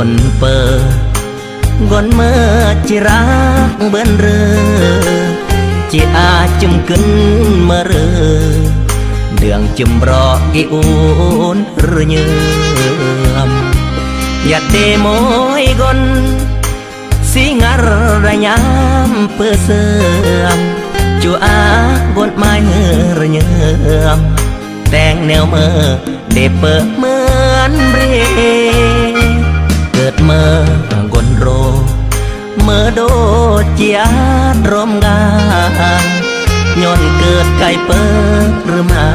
นเปิดกนเมื่อจิรักเบิ้นเรือจีอาจุมกึนเมื่อเรือเดืองจุมรออีอุ่นหรือเยือมอย่าเตโมยกนสิงารระยามเปื้อเสื่อมจูอากนไม้หรือเยือมแต่งแนวเมื่อเดเปิดเหมือนเรเกิดเมื่อกนโรเมื่อโดเจียดรมงานย้อนเกิดไก่เปิดหรือมา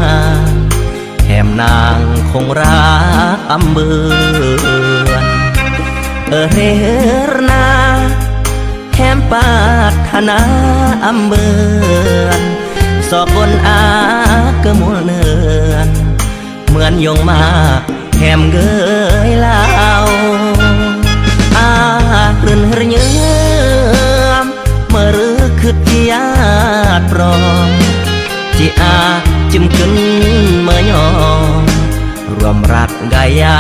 แหมนางคงรักอำเบือนเรนาแหมปาถนาอำเบือนสอกคนอาเกมูลเนือนเหมือนยงมาแหมเกยลาวอาคลื่นเยือมเมื่อรื้อคืดญาติปรองจีอาจิ้มขึ้นเมื่อยอมรวมรักกายา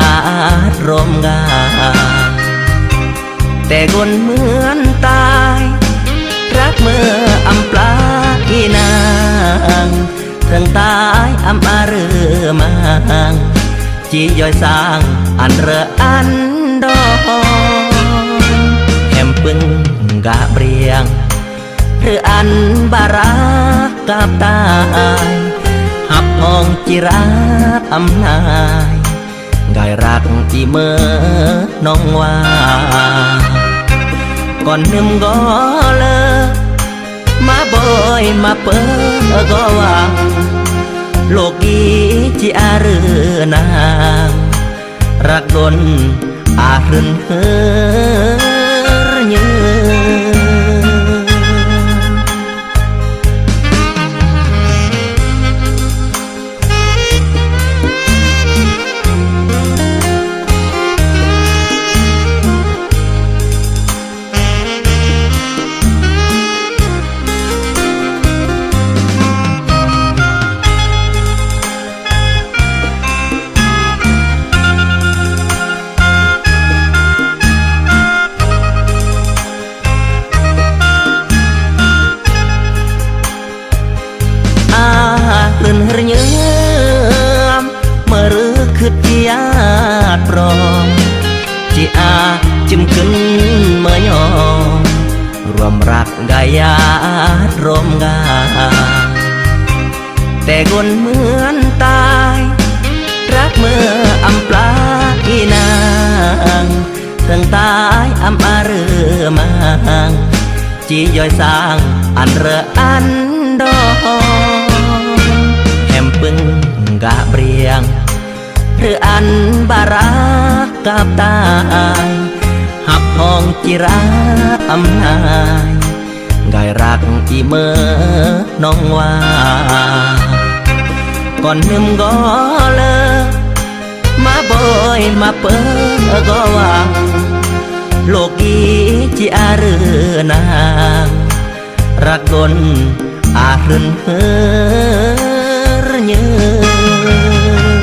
ตรวมงานแต่คนเหมือนตายรักเมื่ออำปลาอีนางถึงตายอำอาเรือมางจีย่อยสร้างอันเรืออันดองแหมปึงกะเบรียงหรืออันบารักกับตายหับทองจิรักอำนายกายรักที่เมื่อน้องว่าก่อนนึมก็เลยมาบ่อยมาเปิดก็วางโลกีจีอาเรือนางรักดนอารึนเฮอเยืลื่นเยือมเมื่อรื้อคืดญาติปรองจีอาจิ้มขึ้นเมื่อยอมรวมรักกายาตรวมงานแต่คนเหมือนตายรักเมื่ออำปลาอีนางถึงตายอำอาเรือมางจีย่อยสร้างอันเรืออันดองแหมปึงกะเบรียงหรืออันบารักกับตายหับทองจิรักอำนายกายรักที่เมื่อน้องว่าก่อนนึมก็เลยมาบ่อยมาเปิดก็วางโลกีจีอาเรือนางรักดนอารึนเฮอเยือ